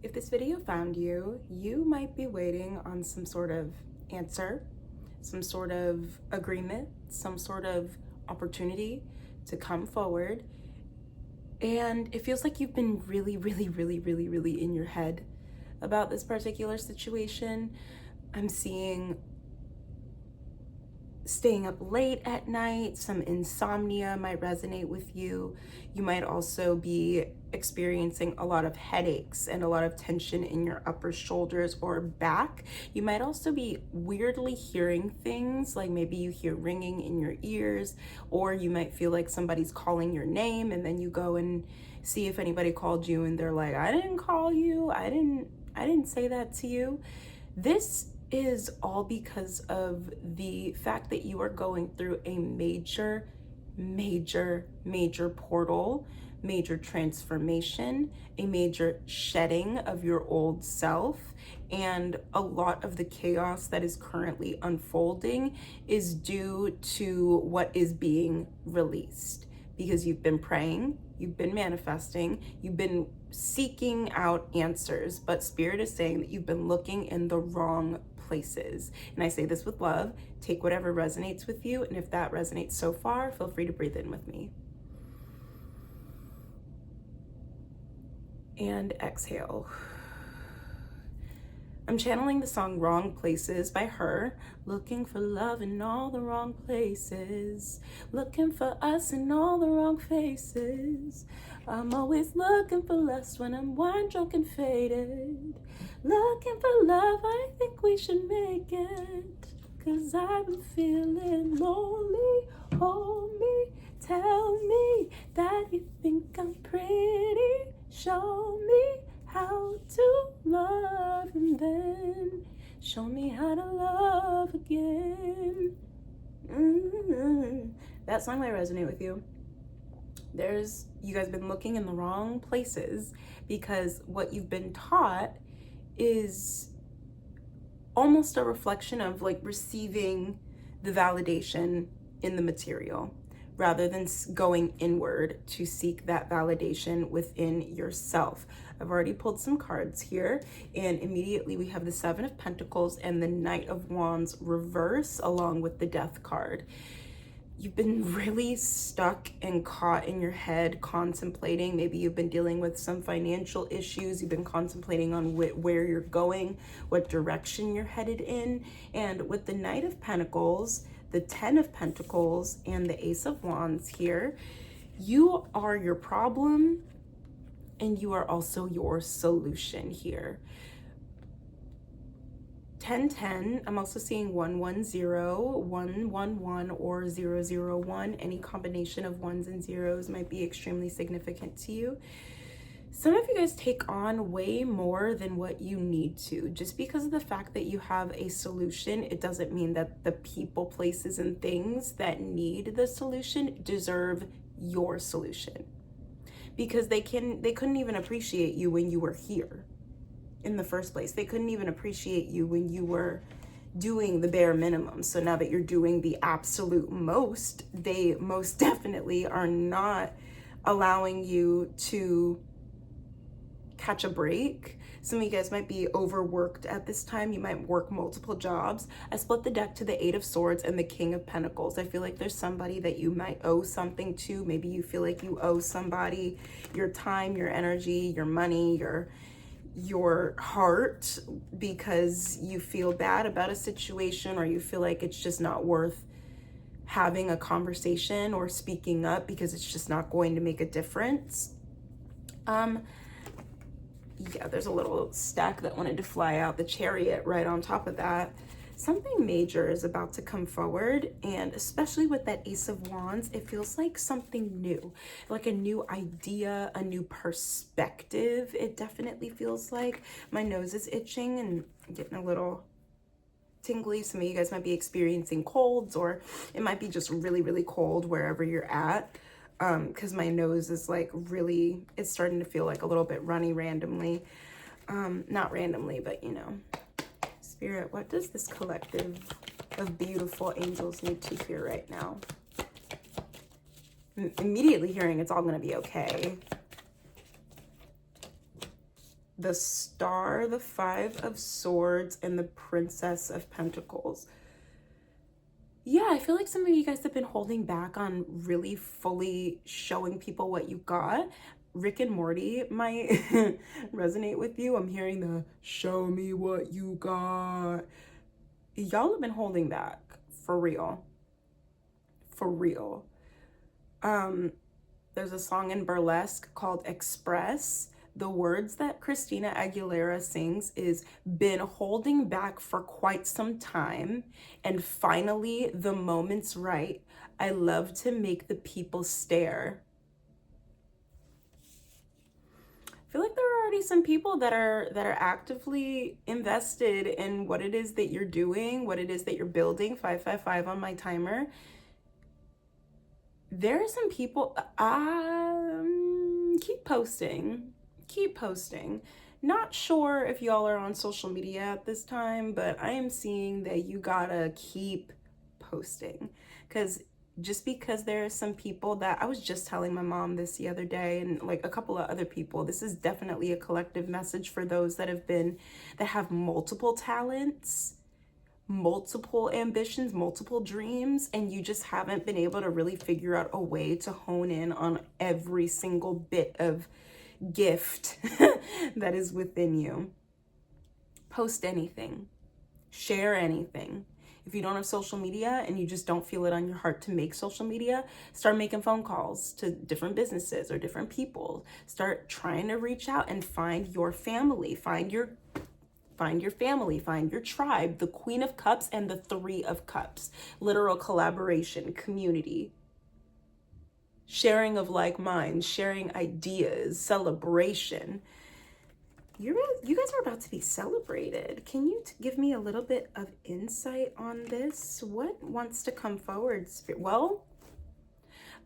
If this video found you, you might be waiting on some sort of answer, some sort of agreement, some sort of opportunity to come forward. And it feels like you've been really in your head about this particular situation. I'm seeing staying up late at night, some insomnia might resonate with you. You might also be experiencing a lot of headaches and a lot of tension in your upper shoulders or back. You might also be weirdly hearing things, like maybe you hear ringing in your ears, or you might feel like somebody's calling your name, and then you go and see if anybody called you and they're like, I didn't call you, I didn't say that to you. This is all because of the fact that you are going through a major portal, major transformation, a major shedding of your old self. And a lot of the chaos that is currently unfolding is due to what is being released, because you've been praying, you've been manifesting, you've been seeking out answers, but Spirit is saying that you've been looking in the wrong places. And I say this with love. Take whatever resonates with you, and if that resonates so far, feel free to breathe in with me. And exhale. I'm channeling the song Wrong Places by Her. Looking for love in all the wrong places. Looking for us in all the wrong faces. I'm always looking for lust when I'm wine drunk and faded. Looking for love, I think we should make it. 'Cause I've been feeling lonely. Hold me, tell me that you think I'm pretty. Show me how to love, and then show me how to love again. That song might resonate with you. You guys been looking in the wrong places, because what you've been taught is almost a reflection of like receiving the validation in the material, rather than going inward to seek that validation within yourself. I've already pulled some cards here, and immediately we have the Seven of Pentacles and the Knight of Wands reverse, along with the Death card. You've been really stuck and caught in your head, contemplating. Maybe you've been dealing with some financial issues. You've been contemplating on where you're going, what direction you're headed in. And with the Knight of Pentacles, the Ten of Pentacles, and the Ace of Wands here, you are your problem and you are also your solution here. 1010, I'm also seeing 110, 111, or 001. Any combination of ones and zeros might be extremely significant to you. Some of you guys take on way more than what you need to. Just because of the fact that you have a solution, it doesn't mean that the people, places, and things that need the solution deserve your solution. Because they couldn't even appreciate you when you were here in the first place. They couldn't even appreciate you when you were doing the bare minimum. So now that you're doing the absolute most, they most definitely are not allowing you to catch a break. Some of you guys might be overworked at this time. You might work multiple jobs. I split the deck to the Eight of Swords and the King of Pentacles. I feel like there's somebody that you might owe something to. Maybe you feel like you owe somebody your time, your energy, your money, your heart, because you feel bad about a situation, or you feel like it's just not worth having a conversation or speaking up because it's just not going to make a difference. Yeah, there's a little stack that wanted to fly out, the Chariot right on top of that. Something major is about to come forward, and especially with that Ace of Wands, it feels like something new, like a new idea, a new perspective. It definitely feels like. My nose is itching and getting a little tingly. Some of you guys might be experiencing colds, or it might be just really cold wherever you're at. Because my nose is like really, it's starting to feel like a little bit runny randomly. Not randomly, but you know. Spirit, what does this collective of beautiful angels need to hear right now? I'm immediately hearing it's all going to be okay. the Star, the Five of Swords, and the Princess of Pentacles. Yeah, I feel like some of you guys have been holding back on really fully showing people what you got. Rick and Morty might resonate with you. I'm hearing the show me what you got. Y'all have been holding back for real. For real. There's a song in Burlesque called Express. The words that Christina Aguilera sings is, been holding back for quite some time, and finally the moment's right. I love to make the people stare. I feel like there are already some people that are actively invested in what it is that you're doing, what it is that you're building. 555 on my timer. There are some people, keep posting. Not sure if y'all are on social media at this time, but I am seeing that you gotta keep posting, because just because there are some people that, I was just telling my mom this the other day, and like a couple of other people, this is definitely a collective message for those that have multiple talents, multiple ambitions, multiple dreams, and you just haven't been able to really figure out a way to hone in on every single bit of gift that is within you. Post anything, share anything. If you don't have social media and you just don't feel it on your heart to make social media, start making phone calls to different businesses or different people. Start trying to reach out and find your family, find your family, find your tribe. The Queen of Cups and the Three of Cups. Literal collaboration, community, sharing of like minds, sharing ideas, celebration. You guys are about to be celebrated. Can you give me a little bit of insight on this? What wants to come forward? Well,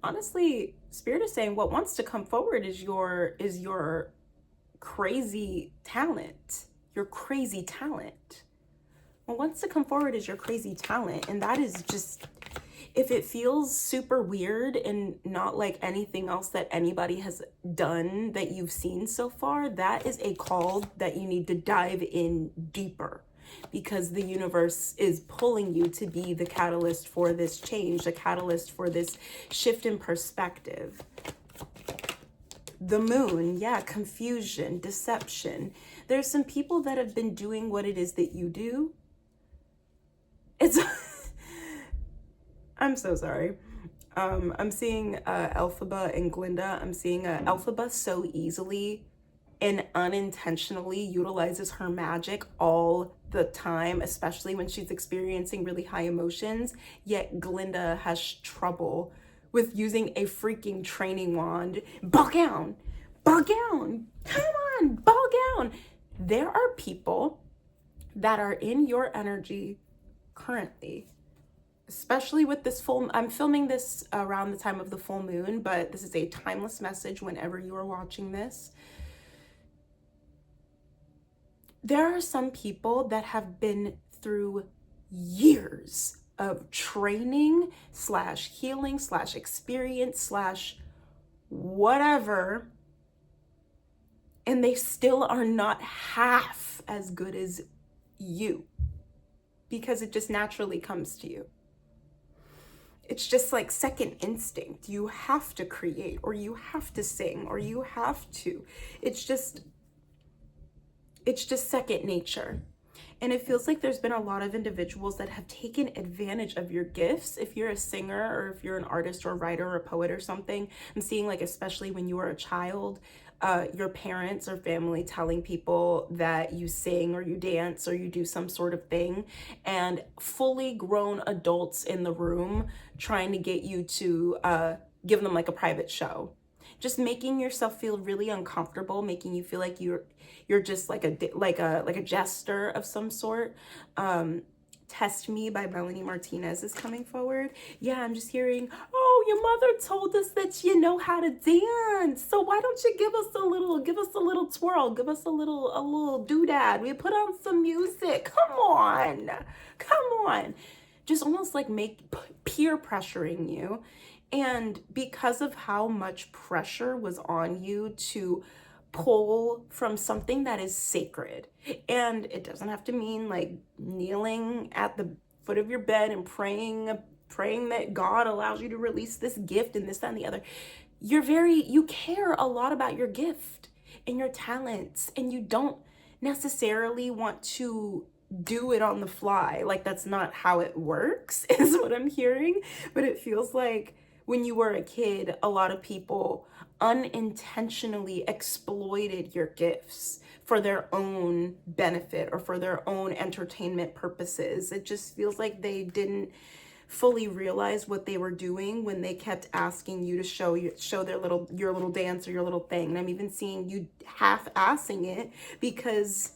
honestly, Spirit is saying what wants to come forward is your crazy talent. Your crazy talent. What wants to come forward is your crazy talent, and that is just, if it feels super weird and not like anything else that anybody has done that you've seen so far, that is a call that you need to dive in deeper, because the universe is pulling you to be the catalyst for this change, the catalyst for this shift in perspective. The moon, yeah, confusion, deception. There's some people that have been doing what it is that you do. I'm so sorry. I'm seeing Elphaba and Glinda. I'm seeing Elphaba so easily and unintentionally utilizes her magic all the time, especially when she's experiencing really high emotions. Yet Glinda has trouble with using a freaking training wand. Bow down, come on, bow down. There are people that are in your energy currently, especially with this full, I'm filming this around the time of the full moon, but this is a timeless message whenever you are watching this. There are some people that have been through years of training / healing / experience / whatever, and they still are not half as good as you, because it just naturally comes to you. It's just like second instinct. You have to create, or you have to sing, or you have to. It's just second nature. And it feels like there's been a lot of individuals that have taken advantage of your gifts. If you're a singer, or if you're an artist or a writer or a poet or something, I'm seeing like, especially when you were a child, your parents or family telling people that you sing or you dance or you do some sort of thing, and fully grown adults in the room trying to get you to give them like a private show. Just making yourself feel really uncomfortable, making you feel like you're just like a jester of some sort. Test Me by Melanie Martinez is coming forward. Yeah, I'm just hearing, oh, your mother told us that you know how to dance, so why don't you give us a little twirl, give us a little doodad. We put on some music. Come on. Just almost like peer pressuring you. And because of how much pressure was on you to pull from something that is sacred. And it doesn't have to mean like kneeling at the foot of your bed and praying that God allows you to release this gift and this, that, and the other. You care a lot about your gift and your talents, and you don't necessarily want to do it on the fly. Like, that's not how it works, is what I'm hearing. But it feels like when you were a kid, a lot of people unintentionally exploited your gifts for their own benefit or for their own entertainment purposes. It just feels like they didn't fully realize what they were doing when they kept asking you to show your little dance or your little thing. And I'm even seeing you half-assing it because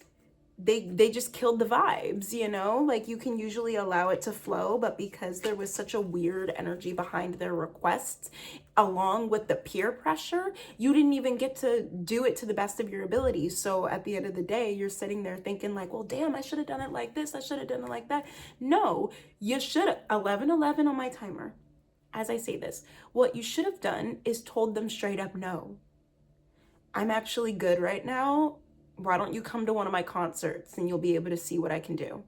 they just killed the vibes, you know? Like, you can usually allow it to flow, but because there was such a weird energy behind their requests, along with the peer pressure, you didn't even get to do it to the best of your ability. So at the end of the day, you're sitting there thinking like, well, damn, I should have done it like this. I should have done it like that. No, you should have. 11:11 on my timer. As I say this, what you should have done is told them straight up, no, I'm actually good right now. Why don't you come to one of my concerts and you'll be able to see what I can do?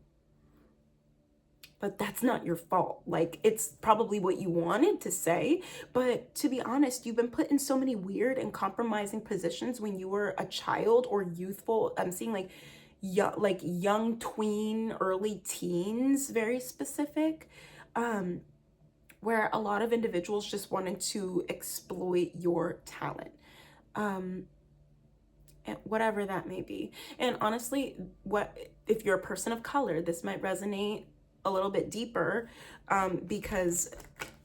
But that's not your fault. Like, it's probably what you wanted to say, but to be honest, you've been put in so many weird and compromising positions when you were a child or youthful. I'm seeing like young tween, early teens, very specific, where a lot of individuals just wanted to exploit your talent. Whatever that may be. And honestly, if you're a person of color, this might resonate a little bit deeper, because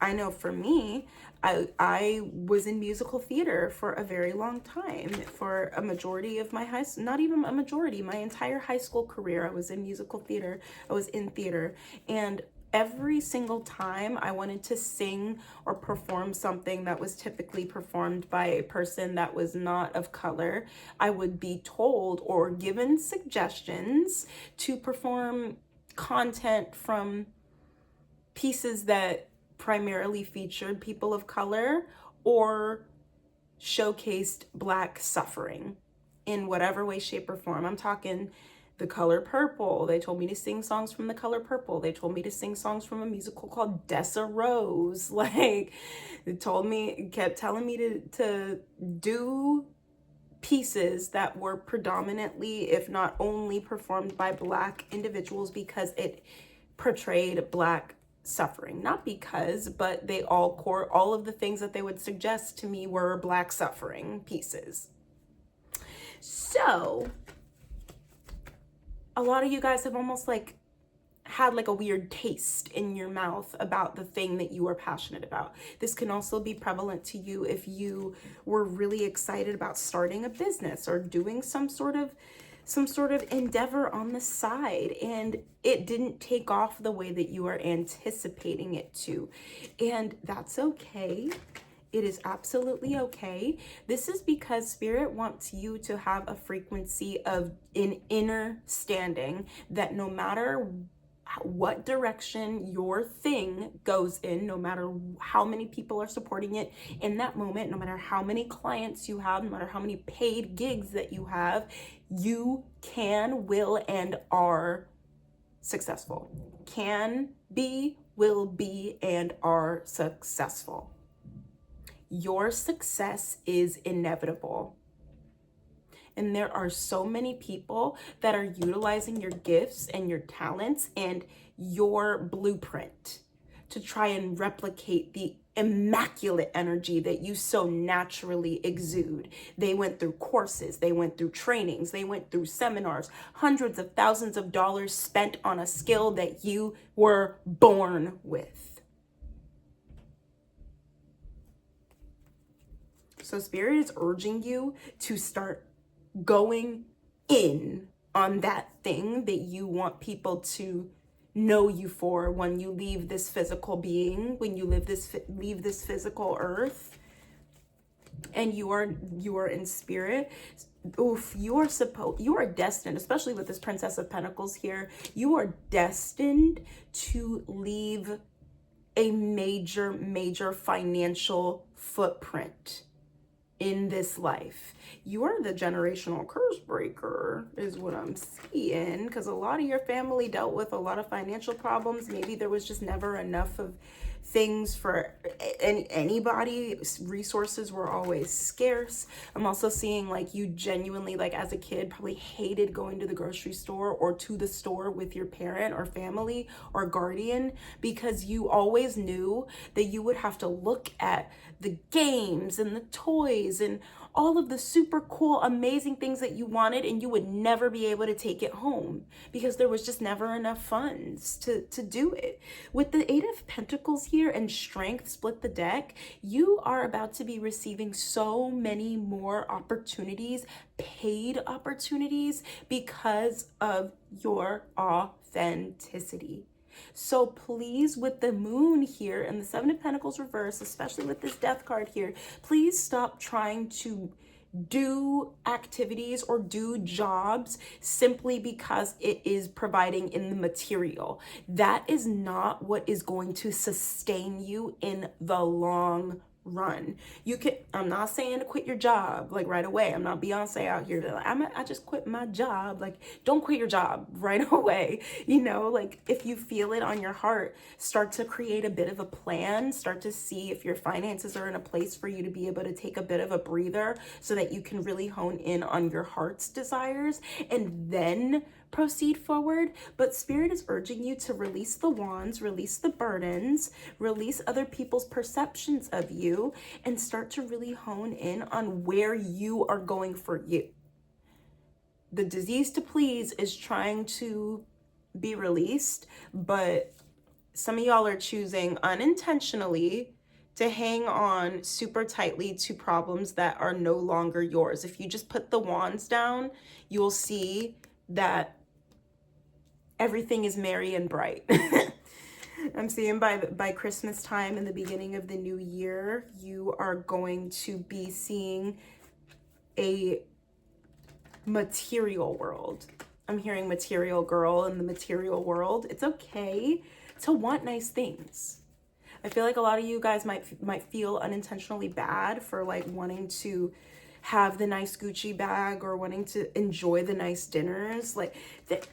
I know for me, I was in musical theater for a very long time. For a majority of my not even a majority, my entire high school career, I was in musical theater. I was in theater, and every single time I wanted to sing or perform something that was typically performed by a person that was not of color, I would be told or given suggestions to perform content from pieces that primarily featured people of color or showcased Black suffering in whatever way, shape, or form. I'm talking The Color Purple. They told me to sing songs from The Color Purple. They told me to sing songs from a musical called Dessa Rose. Like, kept telling me to do pieces that were predominantly, if not only, performed by Black individuals because it portrayed Black suffering. Not because, but all of the things that they would suggest to me were Black suffering pieces. So a lot of you guys have almost like had like a weird taste in your mouth about the thing that you are passionate about. This can also be prevalent to you if you were really excited about starting a business or doing some sort of endeavor on the side, and it didn't take off the way that you are anticipating it to. And that's okay. It is absolutely okay. This is because Spirit wants you to have a frequency of an inner standing that no matter what direction your thing goes in, no matter how many people are supporting it in that moment, no matter how many clients you have, no matter how many paid gigs that you have, you can, will, and are successful. Can be, will be, and are successful. Your success is inevitable. And there are so many people that are utilizing your gifts and your talents and your blueprint to try and replicate the immaculate energy that you so naturally exude. They went through courses, they went through trainings, they went through seminars, hundreds of thousands of dollars spent on a skill that you were born with. So Spirit is urging you to start going in on that thing that you want people to know you for when you leave this physical being, when you leave this physical earth, and you are in spirit. You are destined, especially with this Princess of Pentacles here, you are destined to leave a major financial footprint in this life. You are the generational curse breaker is what I'm seeing, because a lot of your family dealt with a lot of financial problems. Maybe there was just never enough of things for anybody. Resources were always scarce. I'm also seeing like you genuinely, like as a kid, probably hated going to the grocery store or to the store with your parent or family or guardian, because you always knew that you would have to look at the games and the toys and all of the super cool, amazing things that you wanted, and you would never be able to take it home because there was just never enough funds to do it. With the Eight of Pentacles here and Strength split the deck, you are about to be receiving so many more opportunities, paid opportunities, because of your authenticity. So please, with the Moon here and the Seven of Pentacles reverse, especially with this Death card here, please stop trying to do activities or do jobs simply because it is providing in the material. That is not what is going to sustain you in the long run. I'm not saying to quit your job like right away. I'm not Beyonce out here to like, I just quit my job. Like, don't quit your job right away. Like if you feel it on your heart, start to create a bit of a plan, start to see if your finances are in a place for you to be able to take a bit of a breather so that you can really hone in on your heart's desires and then proceed forward. But Spirit is urging you to release the wands, release the burdens, release other people's perceptions of you, and start to really hone in on where you are going for you. The disease to please is trying to be released, but some of y'all are choosing unintentionally to hang on super tightly to problems that are no longer yours. If you just put the wands down, you'll see that everything is merry and bright. I'm seeing by Christmas time and the beginning of the new year, you are going to be seeing a material world. I'm hearing material girl in the material world. It's okay to want nice things. I feel like a lot of you guys might feel unintentionally bad for like wanting to have the nice Gucci bag or wanting to enjoy the nice dinners. Like,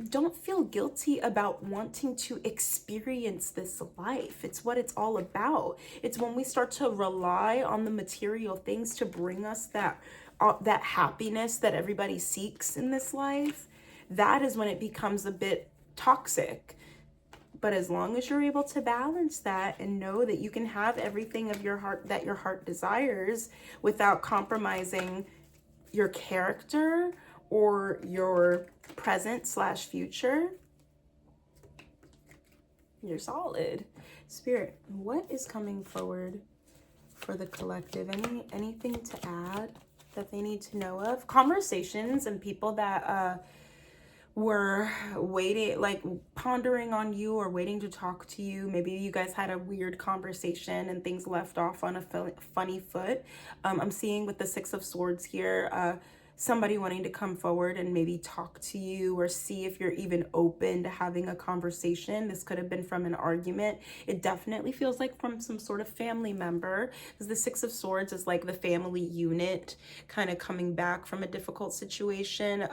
don't feel guilty about wanting to experience this life. It's what it's all about. It's when we start to rely on the material things to bring us that happiness that everybody seeks in this life. That is when it becomes a bit toxic. But as long as you're able to balance that and know that you can have everything of your heart that your heart desires without compromising your character or your present/future, you're solid. Spirit, what is coming forward for the collective? Anything to add that they need to know of? Conversations and people that were waiting, like pondering on you or waiting to talk to you. Maybe you guys had a weird conversation and things left off on a funny foot. I'm seeing with the Six of Swords here, somebody wanting to come forward and maybe talk to you or see if you're even open to having a conversation. This could have been from an argument. It definitely feels like from some sort of family member, because the Six of Swords is like the family unit kind of coming back from a difficult situation,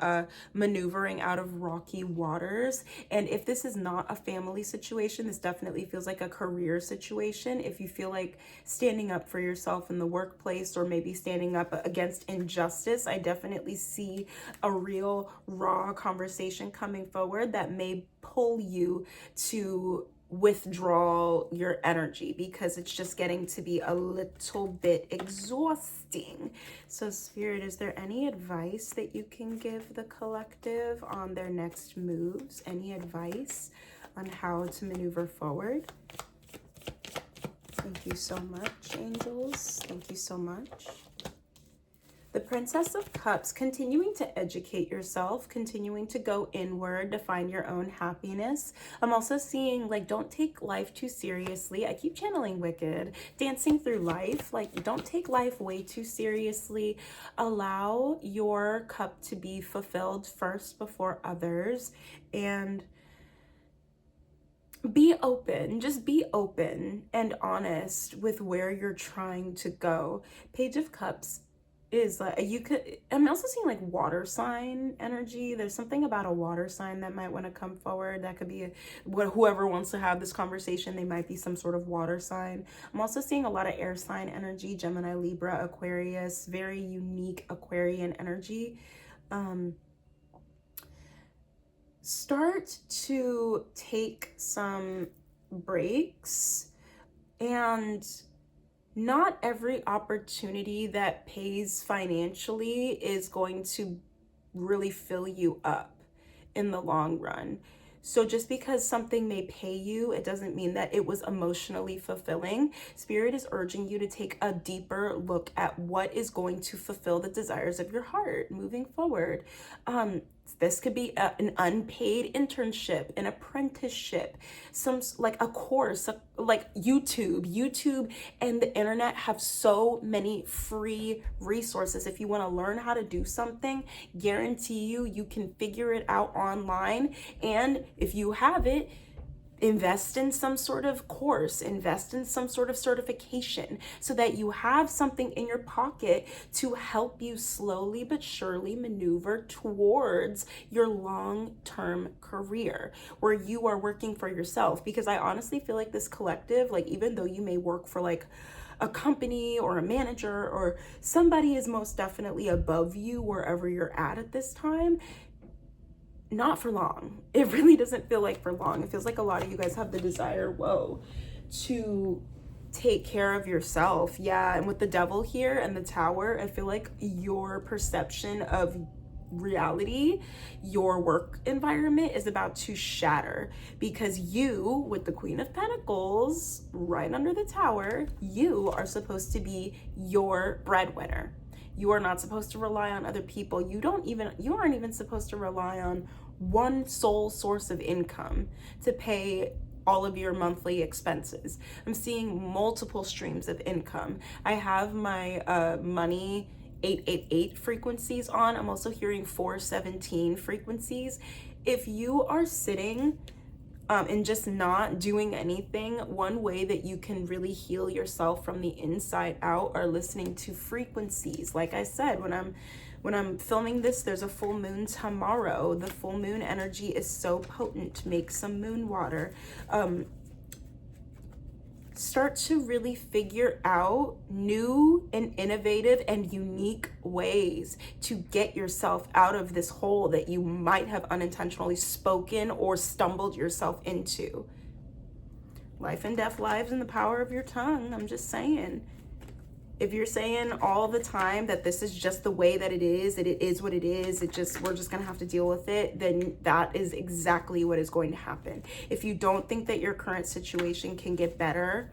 maneuvering out of rocky waters. And if this is not a family situation, this definitely feels like a career situation. If you feel like standing up for yourself in the workplace or maybe standing up against injustice, I definitely see a real raw conversation coming forward that may pull you to withdraw your energy because it's just getting to be a little bit exhausting. So Spirit, is there any advice that you can give the collective on their next moves? Any advice on how to maneuver forward? Thank you so much, angels. Thank you so much. The Princess of Cups, continuing to educate yourself, continuing to go inward to find your own happiness. I'm also seeing, like, don't take life too seriously. I keep channeling Wicked, dancing through life. Like, don't take life way too seriously. Allow your cup to be fulfilled first before others. And be open, just be open and honest with where you're trying to go. Page of Cups is like I'm also seeing like water sign energy. There's something about a water sign that might want to come forward. That could be whoever wants to have this conversation, they might be some sort of water sign. I'm also seeing a lot of air sign energy, Gemini, Libra, Aquarius, very unique Aquarian energy. Start to take some breaks, and not every opportunity that pays financially is going to really fill you up in the long run. So just because something may pay you, it doesn't mean that it was emotionally fulfilling. Spirit is urging you to take a deeper look at what is going to fulfill the desires of your heart moving forward. This could be an unpaid internship, an apprenticeship, some like a course, like YouTube and the internet have so many free resources. If you want to learn how to do something, guarantee you can figure it out online. And if you have it, invest in some sort of course, invest in some sort of certification so that you have something in your pocket to help you slowly but surely maneuver towards your long-term career where you are working for yourself. Because I honestly feel like this collective, like even though you may work for like a company or a manager or somebody is most definitely above you wherever you're at this time, not for long. It really doesn't feel like for long. It feels like a lot of you guys have the desire, to take care of yourself. Yeah, and with the devil here and the tower, I feel like your perception of reality, your work environment is about to shatter because you, with the Queen of Pentacles right under the tower, you are supposed to be your breadwinner. You are not supposed to rely on other people. You aren't even supposed to rely on one sole source of income to pay all of your monthly expenses. I'm seeing multiple streams of income. I have my money 888 frequencies on. I'm also hearing 417 frequencies. If you are sitting and just not doing anything, one way that you can really heal yourself from the inside out are listening to frequencies. Like I said, when I'm filming this, there's a full moon tomorrow. The full moon energy is so potent. Make some moon water. Start to really figure out new and innovative and unique ways to get yourself out of this hole that you might have unintentionally spoken or stumbled yourself into. Life and death lies in the power of your tongue. I'm just saying. If you're saying all the time that this is just the way that it is what it is, we're just gonna have to deal with it, then that is exactly what is going to happen. If you don't think that your current situation can get better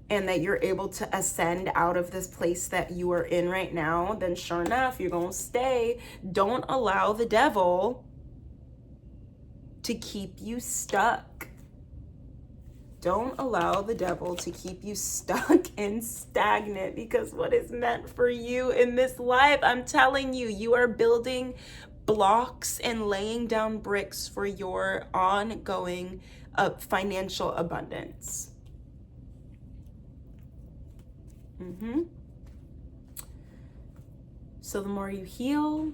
and that you're able to ascend out of this place that you are in right now, then sure enough, you're gonna stay. Don't allow the devil to keep you stuck. Don't allow the devil to keep you stuck and stagnant, because what is meant for you in this life, I'm telling you, you are building blocks and laying down bricks for your ongoing financial abundance. So the more you heal,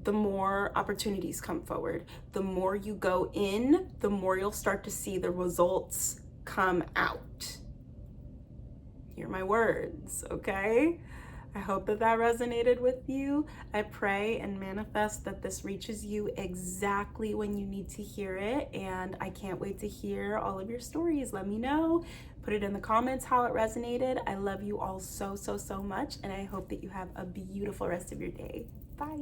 the more opportunities come forward. The more you go in, the more you'll start to see the results come out. Hear my words, okay? I hope that resonated with you. I pray and manifest that this reaches you exactly when you need to hear it. And I can't wait to hear all of your stories. Let me know. Put it in the comments how it resonated. I love you all so, so, so much. And I hope that you have a beautiful rest of your day. Bye.